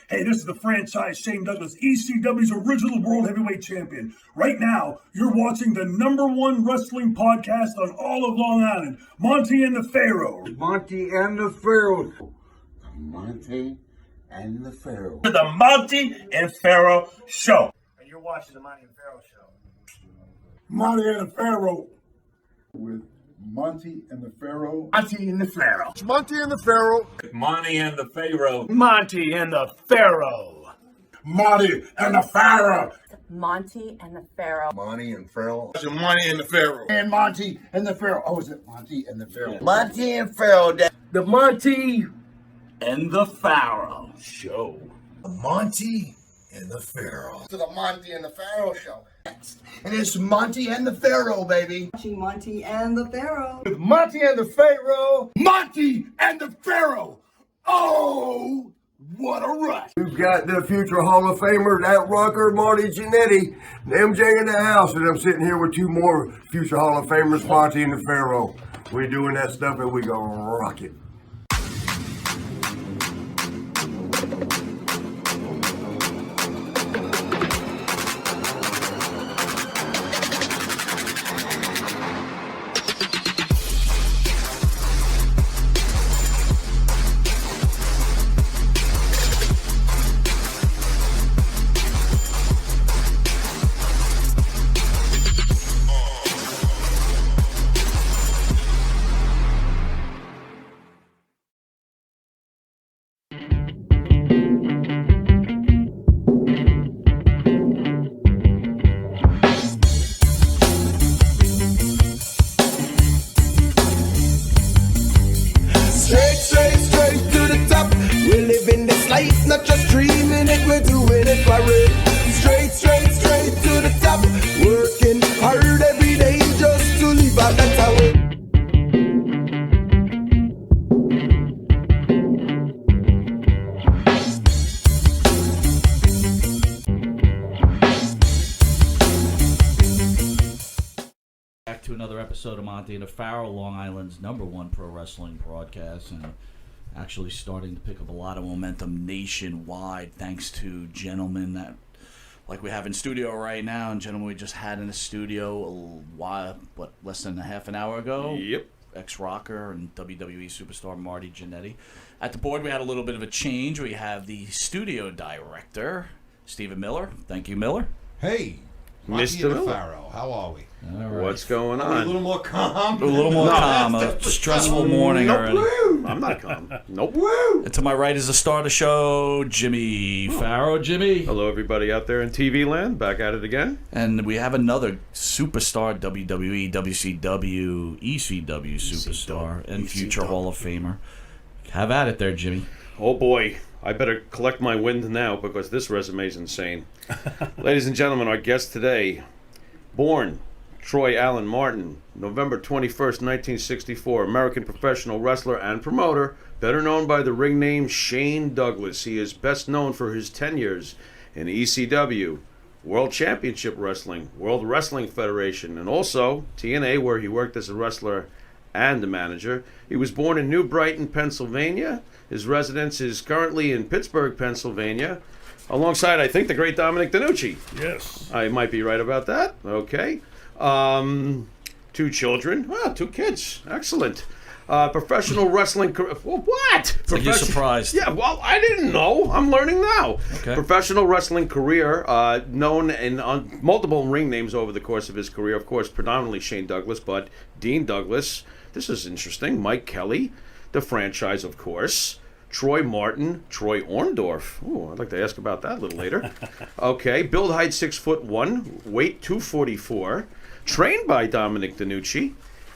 Hey, this is the franchise Shane Douglas, ECW's original World Heavyweight Champion. Right now, you're watching the #1 wrestling podcast on all of Long Island, Monty and the Pharaoh. Monty and the Pharaoh. Monty and the Pharaoh. To the Monty and Pharaoh Show. And you're watching the Monty and Pharaoh Show. Monty and the Pharaoh. With Monty and the Pharaoh. Monty and the Pharaoh. Monty and the Pharaoh. Monty and the Pharaoh. Monty and the Pharaoh. Monty and the Pharaoh. Monty and the Pharaoh. Monty and Pharaoh. Monty and the Pharaoh. And Monty and the Pharaoh. Oh, is it Monty and the Pharaoh? Monty and Pharaoh. The Monty and the Pharaoh Show. Monty and the Pharaoh. To the Monty and the Pharaoh Show. And it's Monty and the Pharaoh, baby. Watching Monty and the Pharaoh. With Monty and the Pharaoh. Monty and the Pharaoh. Oh, what a rush. We've got the future Hall of Famer, that rocker, Marty Jannetty, MJ in the house, and I'm sitting here with two more future Hall of Famers, Monty and the Pharaoh. We're doing that stuff and we gonna rock it. Straight to the top. We're living this life, not just dreaming it, we're doing it for real. Straight to the top. Working hard every day just to live out that tower. Back to another episode of Monty and the Pharaoh, Long Island's #1 pro wrestling broadcast, and actually starting to pick up a lot of momentum nationwide thanks to gentlemen that, like we have in studio right now, and gentlemen we just had in the studio a while, less than a half an hour ago? Yep. Ex-rocker and WWE Superstar Marty Jannetty. At the board, we had a little bit of a change. We have the studio director, Stephen Miller. Thank you, Miller. Hey, Monty Mr. and the Miller. Pharaoh, how are we? All right. What's going A on? little more calm. A little more calm. A stressful morning already. I'm not calm. Nope. And to my right is the star of the show, Jimmy Pharaoh. Jimmy. Hello, everybody out there in TV land. Back at it again. And we have another superstar, WWE, WCW, ECW Superstar, and future Hall of Famer. Have at it there, Jimmy. Oh boy, I better collect my wind now because this resume is insane. Ladies and gentlemen, our guest today, born Troy Allen Martin, November 21st, 1964, American professional wrestler and promoter, better known by the ring name Shane Douglas. He is best known for his tenures in ECW, World Championship Wrestling, World Wrestling Federation, and also TNA, where he worked as a wrestler and a manager. He was born in New Brighton, Pennsylvania. His residence is currently in Pittsburgh, Pennsylvania, alongside, I think, the great Dominic DeNucci. Yes. I might be right about that. Okay. 2 children. Wow, 2 kids. Excellent. Professional wrestling career. What? Like you're surprised. Yeah, well, I didn't know. I'm learning now. Okay. Professional wrestling career, known in multiple ring names over the course of his career. Of course, predominantly Shane Douglas, but Dean Douglas. This is interesting. Mike Kelly, the franchise, of course. Troy Martin, Troy Orndorff. Ooh, I'd like to ask about that a little later. Okay, build height 6'1", weight 244. Trained by Dominic DeNucci.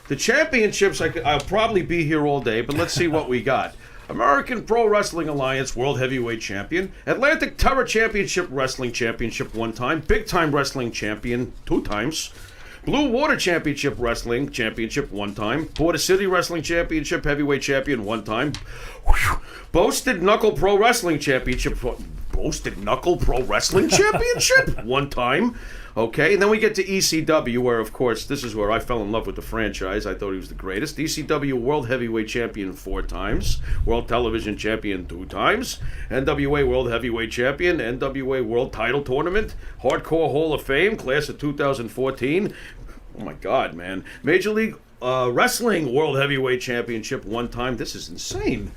The championships, I'll probably be here all day, but let's see what we got. American Pro Wrestling Alliance World Heavyweight Champion, Atlantic Terror Championship Wrestling Championship 1 time, Big Time Wrestling Champion 2 times, Blue Water Championship Wrestling Championship 1 time, Border City Wrestling Championship Heavyweight Champion 1 time, Boasted Knuckle Pro Wrestling Championship Roasted Knuckle Pro Wrestling Championship one time. Okay, and then we get to ECW, where, of course, this is where I fell in love with the franchise. I thought he was the greatest. ECW World Heavyweight Champion 4 times, World Television Champion 2 times, NWA World Heavyweight Champion, NWA World Title Tournament, Hardcore Hall of Fame, Class of 2014. Oh, my God, man. Major League Wrestling World Heavyweight Championship 1 time. This is insane.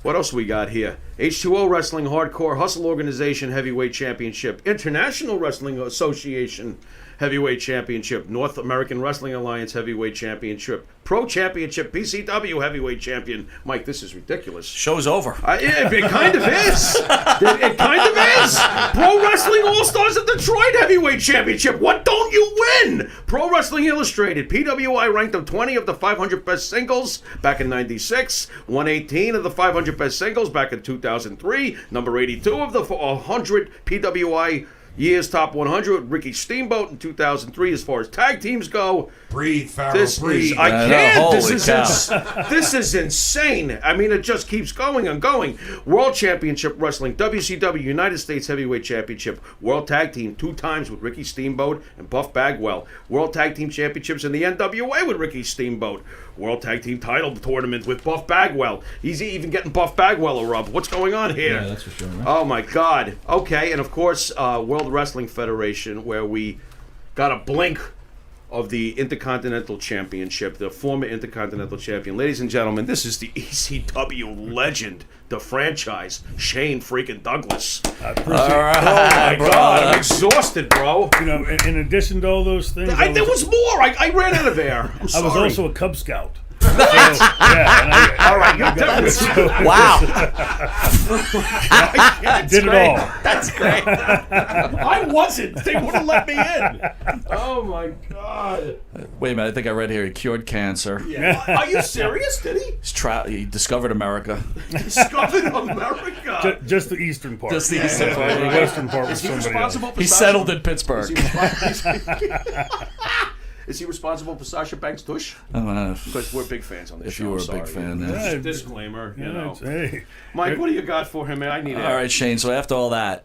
What else we got here? H2O Wrestling Hardcore Hustle Organization Heavyweight Championship, International Wrestling Association Heavyweight Championship, North American Wrestling Alliance Heavyweight Championship, Pro Championship, PCW Heavyweight Champion. Mike, this is ridiculous. Show's over. It kind of is. It kind of is. Pro Wrestling All-Stars of Detroit Heavyweight Championship. What don't you win? Pro Wrestling Illustrated. PWI ranked them 20 of the 500 best singles back in 96. 118 of the 500 best singles back in 2003. Number 82 of the 100 PWI Year's Top 100, Ricky Steamboat in 2003. As far as tag teams go, Breathe, Farrell, this breathe. is, I can't. Holy This is insane. I mean, it just keeps going and going. World Championship Wrestling, WCW United States Heavyweight Championship, World Tag Team 2 times with Ricky Steamboat and Buff Bagwell. World Tag Team Championships in the NWA with Ricky Steamboat. World Tag Team Title Tournament with Buff Bagwell. He's even getting Buff Bagwell a rub. What's going on here? Yeah, that's for sure. Right? Oh my God. Okay, and of course, World Wrestling Federation, where we got a blink of the Intercontinental Championship, the former Intercontinental Champion. Ladies and gentlemen, this is the ECW legend, the franchise, Shane freaking Douglas. All right, Oh my God, I'm exhausted, bro. You know, in addition to all those things, There was more. I ran out of air. I'm I sorry. was also a Cub Scout. So, yeah, All right, you're definitely. Wow. I did it all. That's great. I wasn't. They wouldn't let me in. Oh my God. Wait a minute. I think I read here he cured cancer. Yeah. Are you serious? Did he? He discovered America. Discovered America. Just the eastern part. Just the eastern part. The western part was Is he somebody else. responsible for He Sasha- settled in Pittsburgh. Is he responsible for Sasha Banks' tush? If Because we're big fans on this show. you were I'm a big sorry. fan. Yeah, Disclaimer, you know. Hey, Mike, what do you got for him, man? I need All right, Shane. So after all that,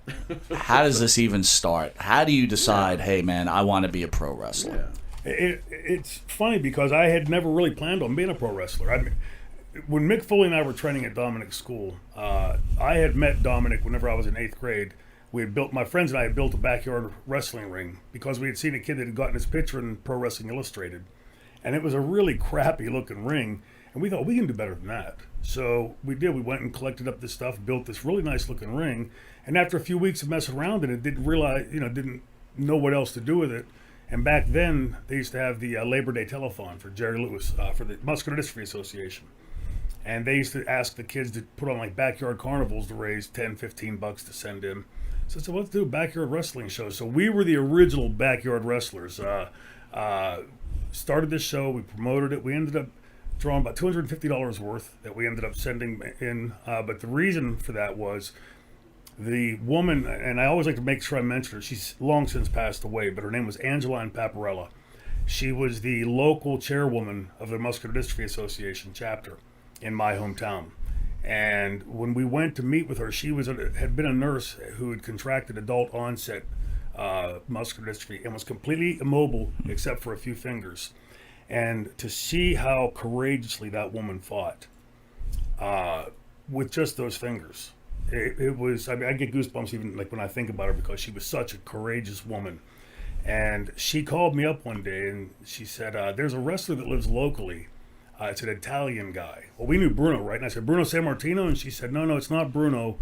how does this even start? How do you decide, hey, man, I want to be a pro wrestler? it's funny because I had never really planned on being a pro wrestler. I mean, when Mick Foley and I were training at Dominic's school, I had met Dominic whenever I was in 8th grade. My friends and I had built a backyard wrestling ring because we had seen a kid that had gotten his picture in Pro Wrestling Illustrated. And it was a really crappy looking ring. And we thought, we can do better than that. So we did. We went and collected up this stuff, built this really nice looking ring. And after a few weeks of messing around in it, didn't know what else to do with it. And back then, they used to have the Labor Day telethon for Jerry Lewis, for the Muscular Dystrophy Association. And they used to ask the kids to put on like backyard carnivals to raise $10-15 to send in. So I said, let's do a backyard wrestling show. So we were the original backyard wrestlers. Started this show, we promoted it. We ended up drawing about $250 worth that we ended up sending in. But the reason for that was the woman, and I always like to make sure I mention her, she's long since passed away, but her name was Angeline Paparella. She was the local chairwoman of the Muscular Dystrophy Association chapter in my hometown. And when we went to meet with her, she had been a nurse who had contracted adult onset muscular dystrophy and was completely immobile except for a few fingers. And to see how courageously that woman fought with just those fingers, it was, I mean, I get goosebumps even like when I think about her because she was such a courageous woman. And she called me up one day and she said, there's a wrestler that lives locally. It's an Italian guy. Well, we knew Bruno, right? And I said, Bruno Sammartino? And she said, no, it's not Bruno.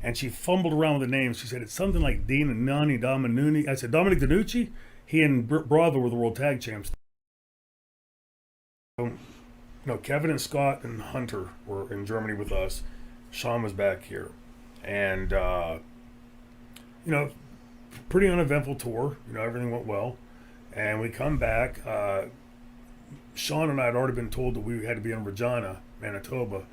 And she fumbled around with the names. She said, it's something like Dean and Nani Dominuni. I said, Dominic DiNucci? He and Bravo were the world tag champs. No, Kevin and Scott and Hunter were in Germany with us. Shawn was back here. And, pretty uneventful tour. Everything went well. And we come back. Shawn and I had already been told that we had to be in Regina, Manitoba,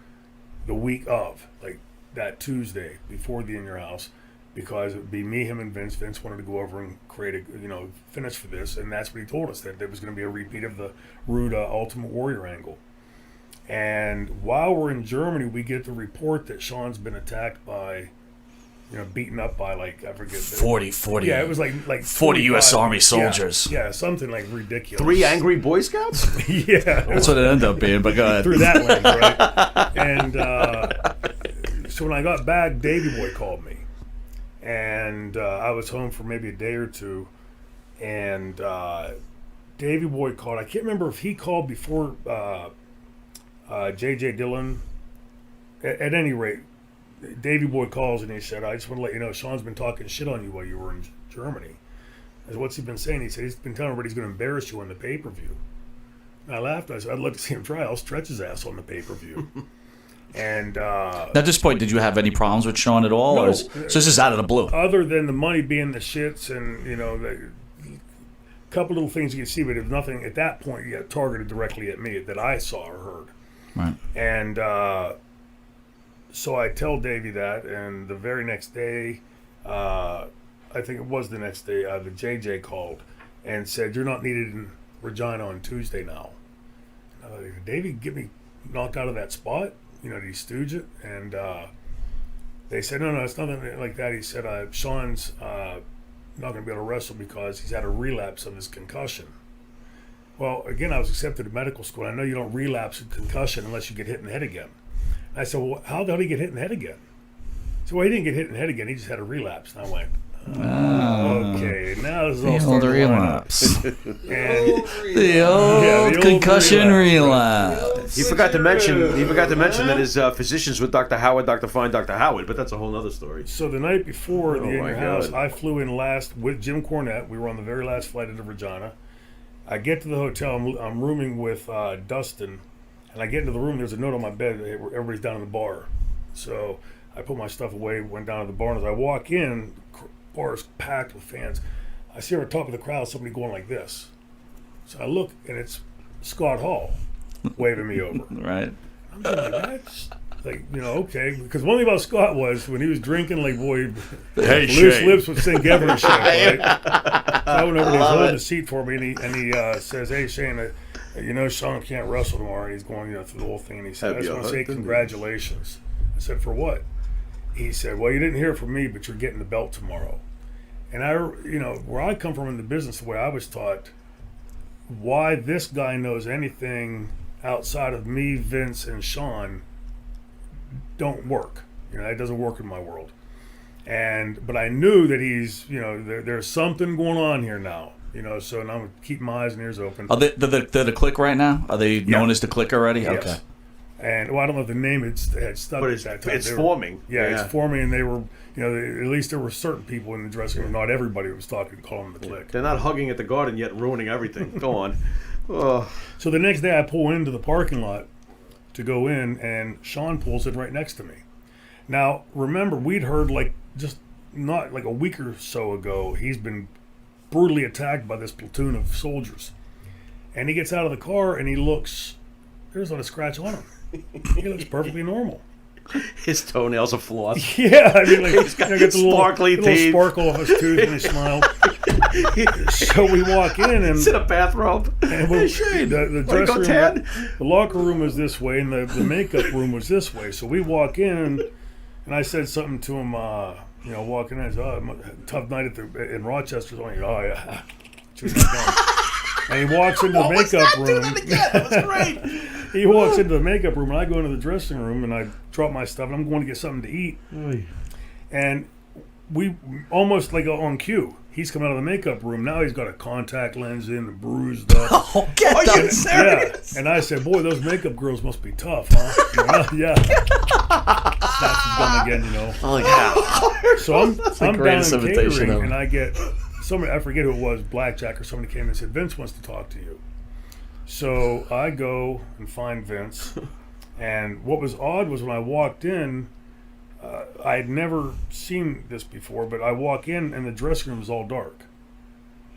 the week of, like that Tuesday before the In Your House, because it would be me, him, and Vince. Vince wanted to go over and create a, finish for this, and that's what he told us, that there was going to be a repeat of the Rude Ultimate Warrior angle. And while we're in Germany, we get the report that Shawn's been attacked by beaten up by like I forget 40. Yeah, it was like 40 U.S. 45. Army soldiers. Yeah, something like ridiculous. 3 angry Boy Scouts? Yeah, That's what it ended up being. But go ahead. through that lens, right? And so when I got back, Davey Boy called me, and I was home for maybe a day or two, and Davey Boy called. I can't remember if he called before J.J. Dillon. At any rate, Davey Boy calls and he said, I just want to let you know, Shawn's been talking shit on you while you were in Germany. I said, what's he been saying? He said, he's been telling everybody he's going to embarrass you on the pay-per-view. And I laughed. I said, I'd love to see him try. I'll stretch his ass on the pay-per-view. And at this point, did you have any problems with Shawn at all? No. So this is out of the blue. Other than the money being the shits and, the couple little things you can see, but it was nothing at that point yet targeted directly at me that I saw or heard. Right. And so I tell Davey that, and the very next day, I think it was the next day, the JJ called and said, you're not needed in Regina on Tuesday now. Did Davey get me knocked out of that spot? Did he stooge it? And they said, no, it's nothing like that. He said, Shawn's not going to be able to wrestle because he's had a relapse of his concussion. Well, again, I was accepted to medical school. I know you don't relapse a concussion unless you get hit in the head again. I said, well, how the hell did he get hit in the head again? So, well, he didn't get hit in the head again. He just had a relapse. And I went, okay, now this is all starting to line up. The old concussion relapse. He forgot to mention that his physicians were Dr. Howard, Dr. Fine, Dr. Howard, but that's a whole other story. So the night before the In Your House, God. I flew in last with Jim Cornette. We were on the very last flight into Regina. I get to the hotel. I'm rooming with Dustin. And I get into the room, there's a note on my bed, everybody's down in the bar. So I put my stuff away, went down to the bar, and as I walk in, the bar is packed with fans. I see over the top of the crowd somebody going like this. So I look, and it's Scott Hall waving me over. Right. I'm thinking, that's okay. Because one thing about Scott was, when he was drinking, like, boy, Hey, loose Shane. lips would sing Ever and shit, right? So I went over and he's holding the seat for me, and he says, hey, Shane, Shawn can't wrestle tomorrow. And he's going, through the whole thing. And he said, I just want to say congratulations. I said, for what? He said, well, you didn't hear from me, but you're getting the belt tomorrow. And where I come from in the business, the way I was taught, why this guy knows anything outside of me, Vince, and Shawn don't work. It doesn't work in my world. But I knew that he's, there's something going on here now. So now I'm keeping my eyes and ears open. Are they're the Click right now? Are they known as the Click already? Yes. Okay. And I don't know if the name had stuck But at that time. it's forming. It's forming, and they were, at least there were certain people in the dressing room. Not everybody was calling them the Click. They're not hugging at the Garden yet, ruining everything. Go on. Oh. So the next day I pull into the parking lot to go in, and Shawn pulls in right next to me. Now, remember, we'd heard just not like a week or so ago, he's been brutally attacked by this platoon of soldiers. And he gets out of the car and he looks, there's not a scratch on him. He looks perfectly normal. His toenails are flossed. Yeah, I mean, He's got sparkly little teeth. sparkle off his tooth and he smiled. So we walk in and He's in a bathrobe. And Hey, Shane, the wanna go dressing tan? room, the locker room was this way, and the makeup room was this way. So we walk in, and I said something to him, walking in. I said, tough night in Rochester. Oh yeah. And he walks into the makeup room. That was great. He walks into the makeup room, and I go into the dressing room, and I drop my stuff, and I'm going to get something to eat. And we almost like on cue. He's come out of the makeup room. Now he's got a contact lens in and bruised up. Oh, get done. Yeah. And I said, boy, those makeup girls must be tough, huh? Yeah. Snaps his gun again, Oh, yeah. So I'm down greatest in imitation catering, ever. and I get somebody, I forget who it was, Blackjack or somebody came and said, Vince wants to talk to you. So I go and find Vince. And what was odd was when I walked in, I had never seen this before, but I walk in and the dressing room is all dark.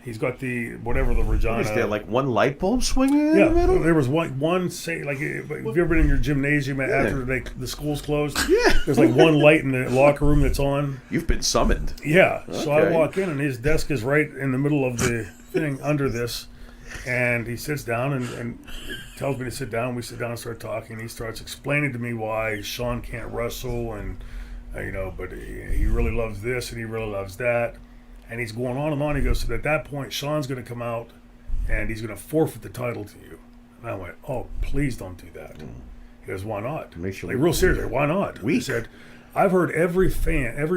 He's got the Regina. Is there like one light bulb swinging in Yeah, the middle? there was one say like, have you ever been in your gymnasium after the school's closed? Yeah. There's like one light in the locker room that's on. You've been summoned. Yeah. So I Okay. walk in and his desk is right in the middle of the thing under this. And he sits down and tells me to sit down. We sit down and start talking. He starts explaining to me why Shawn can't wrestle and but he really loves this and he really loves that. And he's going on and on. He goes, so at that point, Shawn's going to come out and he's going to forfeit the title to you. And I went, oh, please don't do that. He goes, why not? Make sure like, real seriously, why not? Weak. He said, I've heard every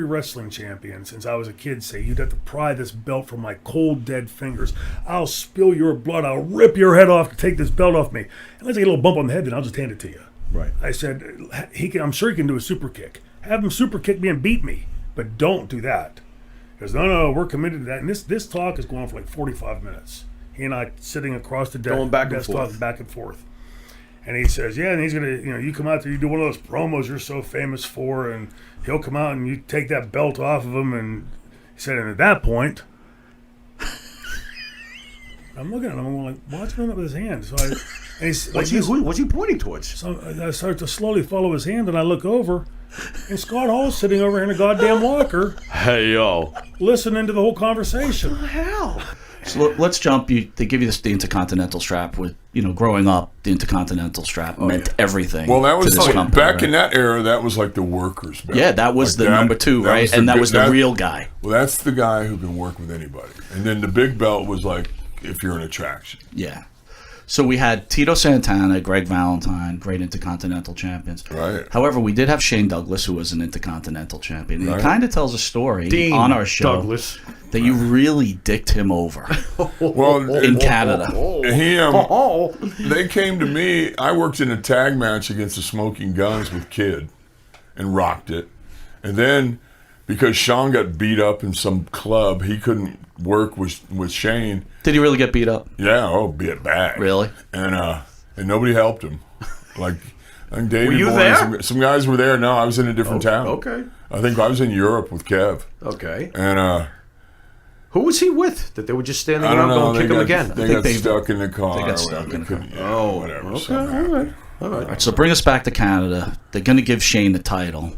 wrestling champion since I was a kid say, you'd have to pry this belt from my cold, dead fingers. I'll spill your blood. I'll rip your head off to take this belt off me. And let's get a little bump on the head, then I'll just hand it to you. Right. I said, I'm sure he can do a super kick. Have him super kick me and beat me, but don't do that. He goes, no, we're committed to that. And this talk is going on for like 45 minutes. He and I sitting across the desk, Going back and forth. talking back and forth. And he says, yeah, and he's going to, you come out there, you do one of those promos you're so famous for, and he'll come out and you take that belt off of him. And he said, and at that point, I'm looking at him, I'm like, what's going on with his hand? So What's he pointing towards? So I start to slowly follow his hand, and I look over, and Scott Hall's sitting over in a goddamn locker, Hey, yo. listening to the whole conversation. What the hell? So they give you the Intercontinental strap. With growing up, the Intercontinental strap meant everything. Well, that was to this like, company, back right? in that era. That was like the workers' belt. Yeah, that was Like the number 2, right? was And that good- was the real guy. Well, that's the guy who can work with anybody. And then the big belt was like if you're an attraction. Yeah. So we had Tito Santana, Greg Valentine, great Intercontinental champions. Right. However, we did have Shane Douglas, who was an Intercontinental champion. And Right. He kind of tells a story Dean on our show Douglas. that you really dicked him over Well, in Canada. They came to me. I worked in a tag match against the Smoking Guns with Kid and rocked it. And then because Shawn got beat up in some club, he couldn't work with Shane. Did he really get beat up? Yeah, bit bad. Really? And nobody helped him. Like, I think Davey Were you Boy and there? some guys were there. No, I was in a different town. Okay. I think I was in Europe with Kev. Okay. And Who was he with? That they were just standing I don't around know. going kick him again? They got stuck in the car. They got or stuck whatever. in the car. Yeah, whatever. Okay. something All right. happened. All right. All right, so bring us back to Canada. They're going to give Shane the title.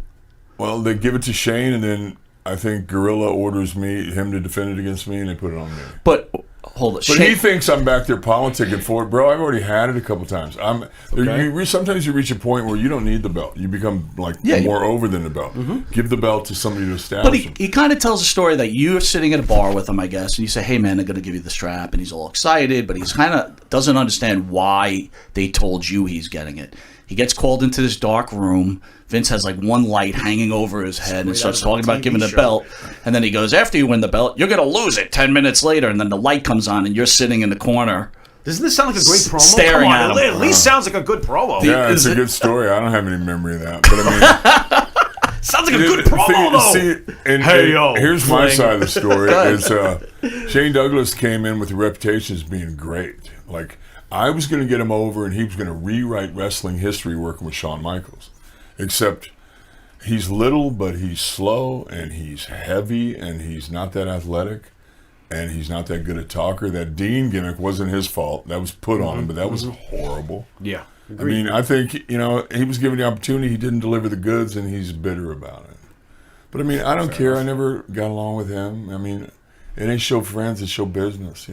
Well, they give it to Shane, and then I think Gorilla orders him to defend it against me, and they put it on me. But hold it. But he thinks I'm back there politicking for it, bro. I've already had it a couple times. Sometimes you reach a point where you don't need the belt. You become more over than the belt. Give the belt to somebody to establish But him. he kind of tells a story that you're sitting at a bar with him, I guess, and you say, hey, man, they're going to give you the strap. And he's all excited, but he's kind of doesn't understand why they told you he's getting it. He gets called into this dark room. Vince has like one light hanging over his head and starts talking about giving the belt. And then he goes, after you win the belt, you're going to lose it 10 minutes later. And then the light comes on and you're sitting in the corner. Doesn't this sound like a great promo? Staring Come on, at him. It at least sounds like a good promo. Yeah, it's a good story. I don't have any memory of that. But I mean, Sounds like a good promo, though. Hey, yo, here's my fling. side of the story. Is Shane Douglas came in with a reputation as being great. Like, I was going to get him over, and he was going to rewrite wrestling history working with Shawn Michaels. Except he's little, but he's slow, and he's heavy, and he's not that athletic, and he's not that good a talker. That Dean gimmick wasn't his fault. That was put on him, but that was horrible. Yeah. I mean, I think, he was given the opportunity. He didn't deliver the goods, and he's bitter about it. But, I mean, I don't care. I never got along with him. I mean, it ain't show friends, it's show business,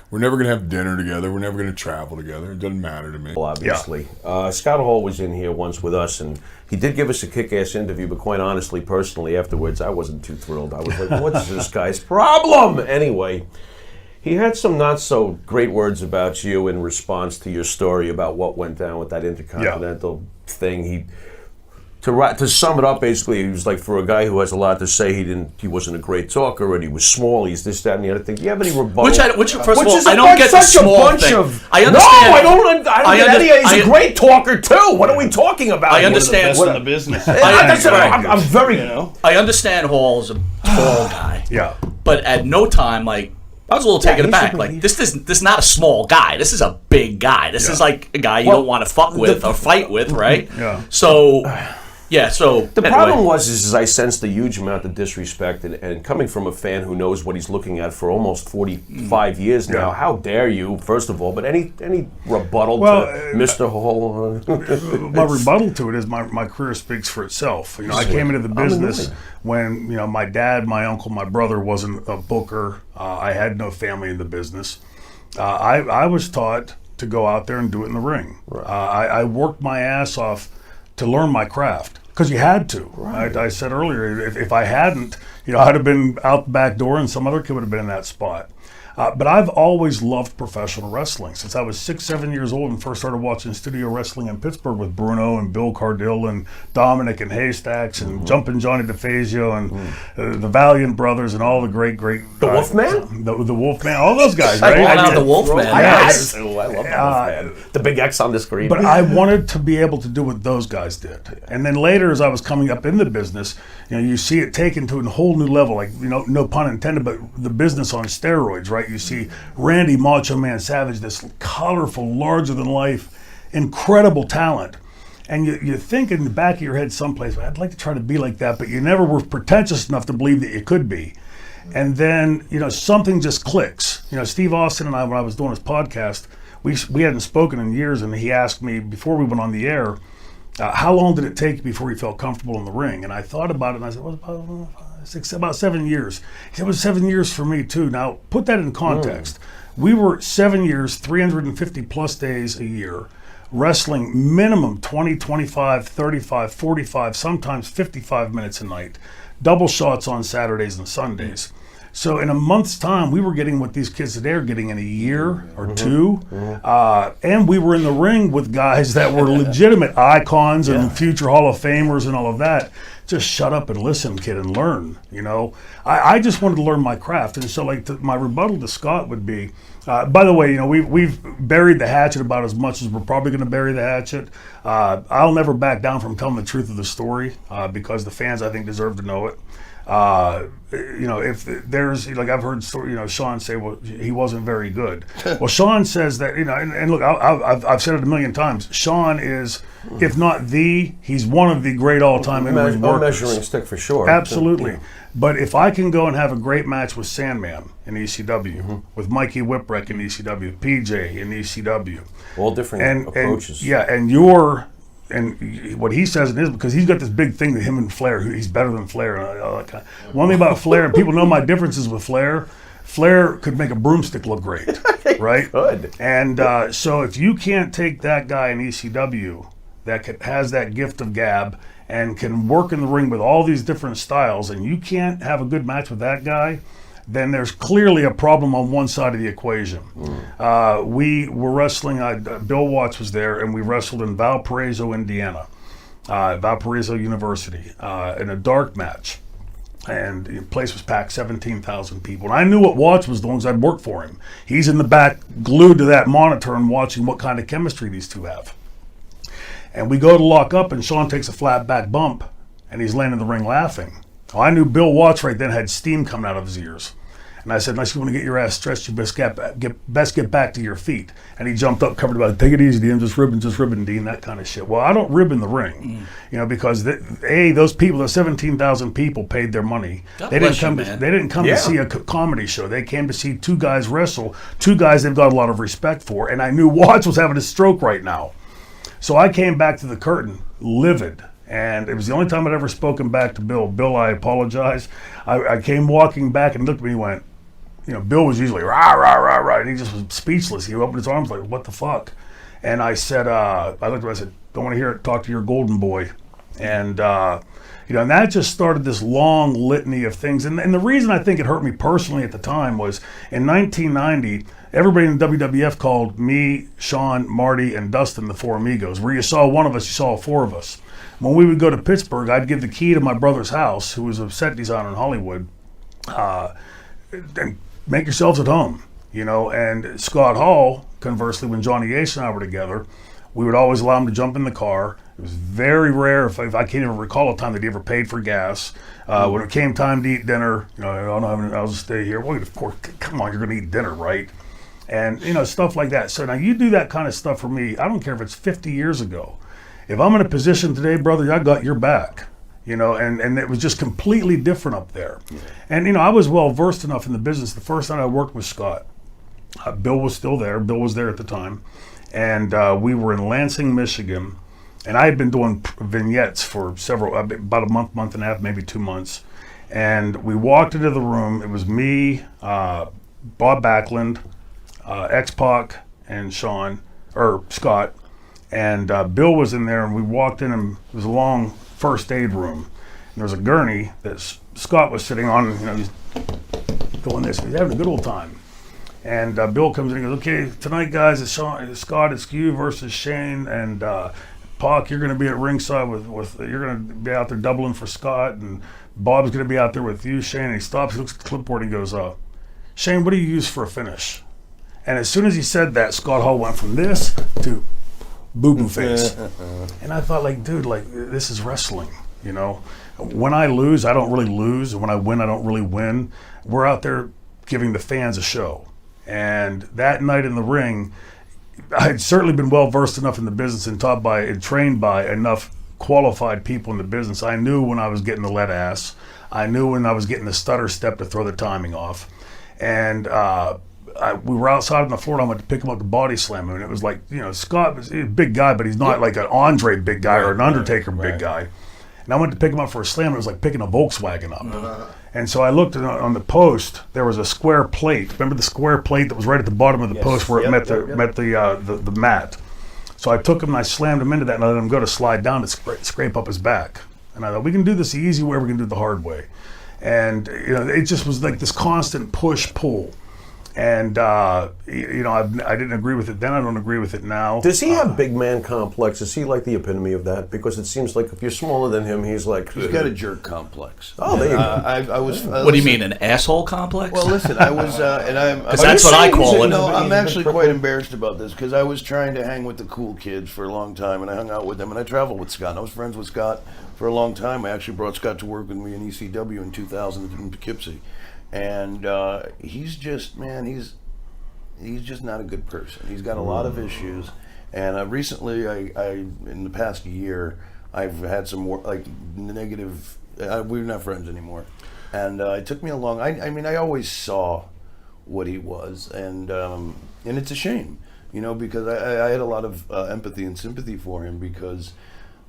We're never going to have dinner together. We're never going to travel together. It doesn't matter to me. Well, obviously. Scott Hall was in here once with us, and he did give us a kick-ass interview, but quite honestly, personally, afterwards, I wasn't too thrilled. I was like, what's this guy's problem? Anyway, he had some not-so-great words about you in response to your story about what went down with that Intercontinental thing. To sum it up, basically, he was like, for a guy who has a lot to say, he wasn't a great talker, and he was small, he's this, that, and the other thing. Do you have any rebuttal? First of all, I don't get the small thing. I understand. No, I don't get any. He's a great talker, too. What are we talking about? I understand. in the business. I'm very... I understand Hall is a tall guy. Yeah. But at no time, I was a little taken aback. Like, this is not a small guy. This is a big guy. This is like a guy you don't want to fuck with or fight with, right? Yeah. So... Yeah, so... The problem was I sensed a huge amount of disrespect, and coming from a fan who knows what he's looking at for almost 45 years now, how dare you, first of all, but any rebuttal to Mr. Hall? My rebuttal to it is my career speaks for itself. I came into the business when my dad, my uncle, my brother wasn't a booker. I had no family in the business. I was taught to go out there and do it in the ring. Right. I worked my ass off to learn my craft. Because you had to. I said earlier, if I hadn't, I'd have been out the back door and some other kid would have been in that spot. But I've always loved professional wrestling since I was 6, 7 years old and first started watching studio wrestling in Pittsburgh with Bruno and Bill Cardill and Dominic and Haystacks and Jumpin' Johnny DeFazio and the Valiant Brothers and all the great The Wolfman? The Wolfman, all those guys, right? Out the Wolfman. Yes. I love the Wolfman. The big X on the screen. But I wanted to be able to do what those guys did. And then later, as I was coming up in the business, you see it taken to a whole new level, like, no pun intended, but the business on steroids, right? You see Randy Macho Man Savage, this colorful, larger-than-life, incredible talent. And you think in the back of your head someplace, I'd like to try to be like that, but you never were pretentious enough to believe that you could be. And then, something just clicks. Steve Austin and I, when I was doing his podcast, we hadn't spoken in years, and he asked me before we went on the air, how long did it take before you felt comfortable in the ring? And I thought about it, and I said, well, about 7 years. He said, it was 7 years for me, too. Now, put that in context. We were 7 years, 350 plus days a year, wrestling minimum 20, 25, 35, 45, sometimes 55 minutes a night, double shots on Saturdays and Sundays. So in a month's time, we were getting what these kids today are getting in a year or two. And we were in the ring with guys that were legitimate icons and future Hall of Famers and all of that. Just shut up and listen, kid, and learn. I just wanted to learn my craft. And so my rebuttal to Scott would be, by the way, we've buried the hatchet about as much as we're probably going to bury the hatchet. I'll never back down from telling the truth of the story because the fans, I think, deserve to know it. If there's, I've heard, Shawn say, well, he wasn't very good. Well, Shawn says that, and look, I've said it a million times. Shawn is, if not he's one of the great all-time in-ring workers. Measuring stick for sure. Absolutely. But if I can go and have a great match with Sandman in ECW, with Mikey Whipwreck in ECW, PJ in ECW. All different approaches. And what he says it is because he's got this big thing that him and Flair, he's better than Flair. And all that kind of. One thing about Flair, and people know my differences with Flair, Flair could make a broomstick look great, right? Good. And so if you can't take that guy in ECW that has that gift of gab and can work in the ring with all these different styles, and you can't have a good match with that guy, then there's clearly a problem on one side of the equation. We were wrestling, Bill Watts was there, and we wrestled in Valparaiso, Indiana, Valparaiso University, in a dark match. And the place was packed, 17,000 people. And I knew what Watts was doing because I'd worked for him. He's in the back, glued to that monitor and watching what kind of chemistry these two have. And we go to lock up, and Shawn takes a flat back bump, and he's laying in the ring laughing. Well, I knew Bill Watts right then had steam coming out of his ears. And I said, unless you want to get your ass stretched, you best get back to your feet. And he jumped up, covered about, take it easy, Dean, just ribbon, Dean, that kind of shit. Well, I don't rib in the ring, because those people, the 17,000 people paid their money. They didn't come to see a comedy show. They came to see two guys wrestle, two guys they've got a lot of respect for. And I knew Watts was having a stroke right now. So I came back to the curtain, livid. And it was the only time I'd ever spoken back to Bill. Bill, I apologize. I came walking back and looked at me and went, Bill was usually rah, rah, rah, rah. And he just was speechless. He opened his arms like, what the fuck? And I said, I looked at him, I said, don't want to hear it. Talk to your golden boy. And, and that just started this long litany of things. And the reason I think it hurt me personally at the time was in 1990, everybody in the WWF called me, Shawn, Marty, and Dustin the Four Amigos. Where you saw one of us, you saw four of us. When we would go to Pittsburgh, I'd give the key to my brother's house, who was a set designer in Hollywood, and make yourselves at home, And Scott Hall, conversely, when Johnny Ace and I were together, we would always allow him to jump in the car. It was very rare, if I can't even recall a time that he ever paid for gas. When it came time to eat dinner, I'll just stay here. Well, of course, come on, you're going to eat dinner, right? And, stuff like that. So now you do that kind of stuff for me. I don't care if it's 50 years ago. If I'm in a position today, brother, I got your back, and it was just completely different up there. And, I was well versed enough in the business. The first time I worked with Scott, Bill was still there. Bill was there at the time. And we were in Lansing, Michigan. And I had been doing vignettes for about a month and a half, maybe 2 months. And we walked into the room. It was me, Bob Backlund, X-Pac, and Scott. And Bill was in there, and we walked in, and it was a long first aid room. And there was a gurney that Scott was sitting on. He's going this. He's having a good old time. And Bill comes in and goes, "Okay, tonight, guys, it's Scott, it's you versus Shane, and Pac, you're going to be at ringside with you're going to be out there doubling for Scott, and Bob's going to be out there with you, Shane." And he stops, he looks at the clipboard, and he goes, "Shane, what do you use for a finish?" And as soon as he said that, Scott Hall went from this to boo-boo face. And I thought, like, dude, like, this is wrestling, When I lose, I don't really lose, and when I win, I don't really win. We're out there giving the fans a show. And that night in the ring, I had certainly been well versed enough in the business and taught by and trained by enough qualified people in the business. I knew when I was getting the lead ass. I knew when I was getting the stutter step to throw the timing off. And we were outside on the floor, and I went to pick him up to body slam him. And it was like, Scott was a big guy, but he's not like an Andre big guy or an Undertaker big guy. And I went to pick him up for a slam, and it was like picking a Volkswagen up. And so I looked on the post. There was a square plate. Remember the square plate that was right at the bottom of the post where it met the mat. So I took him and I slammed him into that, and I let him go to slide down to scrape up his back. And I thought, we can do this the easy way, we can do it the hard way. And it just was like this constant push-pull. And I didn't agree with it then. I don't agree with it now. Does he have big man complex? Is he like the epitome of that? Because it seems like if you're smaller than him, he's like... He's got a jerk complex. Oh, there you go. I was. What do you mean, an asshole complex? Well, listen, I was, and I'm. Because that's what I call it. No, I'm actually quite embarrassed about this because I was trying to hang with the cool kids for a long time, and I hung out with them, and I traveled with Scott. And I was friends with Scott for a long time. I actually brought Scott to work with me in ECW in 2000 in Poughkeepsie, and he's just, man, he's just not a good person. He's got a lot of issues, and recently, I in the past year, I've had some more like negative. We're not friends anymore, and it took me a long. I mean, I always saw what he was, and it's a shame, because I had a lot of empathy and sympathy for him because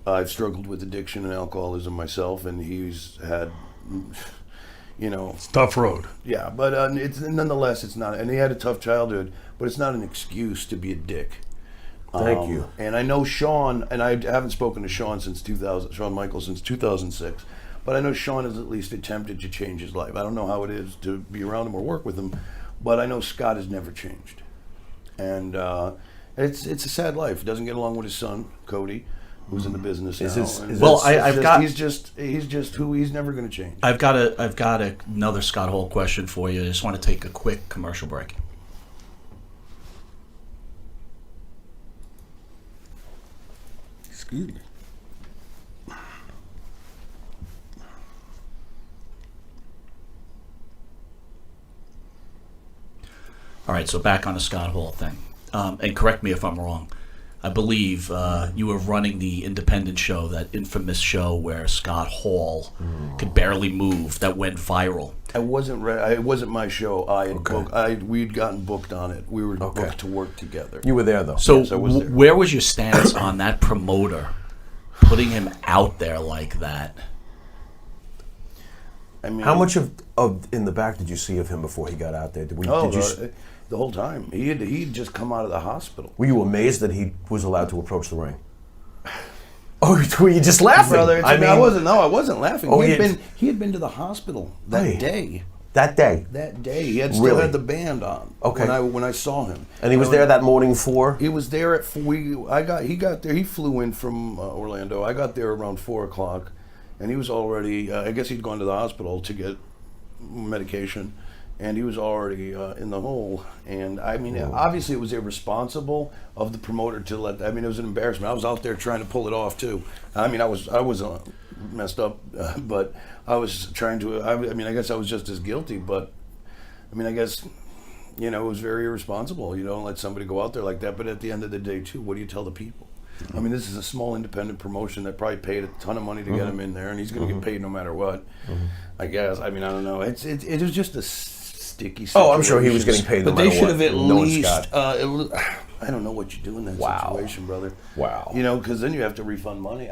I've struggled with addiction and alcoholism myself, and he's had. It's a tough road. Yeah, but nonetheless, it's not. And he had a tough childhood, but it's not an excuse to be a dick. Thank you. And I know Shawn, and I haven't spoken to Shawn since 2000, Shawn Michaels since 2006, but I know Shawn has at least attempted to change his life. I don't know how it is to be around him or work with him, but I know Scott has never changed. And it's a sad life. He doesn't get along with his son, Cody, who's in the business now. He's just who he's never going to change. I've got another Scott Hall question for you. I just want to take a quick commercial break. Excuse me. All right, so back on the Scott Hall thing, and correct me if I'm wrong. I believe you were running the independent show, that infamous show where Scott Hall could barely move, that went viral. It wasn't my show. We'd gotten booked on it. We were booked to work together. You were there, though. So yes, I was there. Where was your stance on that promoter putting him out there like that? I mean, how much of in the back did you see of him before he got out there? The whole time. He'd just come out of the hospital. Were you amazed that he was allowed to approach the ring? Oh, were you just laughing? Brother, I wasn't laughing. Oh, he had been to the hospital that day. That day? That day. He had still had the band on when I saw him. And he was there that morning for? He was there at 4. He got there. He flew in from Orlando. I got there around 4 o'clock. And he was already, I guess he'd gone to the hospital to get medication. And he was already in the hole. And I mean, obviously it was irresponsible of the promoter to let, it was an embarrassment. I was out there trying to pull it off too. I mean, I was messed up, but I was trying to, I guess I was just as guilty, but I guess, it was very irresponsible. You don't let somebody go out there like that. But at the end of the day too, what do you tell the people? I mean, this is a small independent promotion that probably paid a ton of money to get him in there, and he's going to get paid no matter what. I guess. I don't know. It was just a sticky situation. Oh, I'm sure he was getting paid no matter what. But they should have at least. I don't know what you do in that situation, brother. Wow. Because then you have to refund money.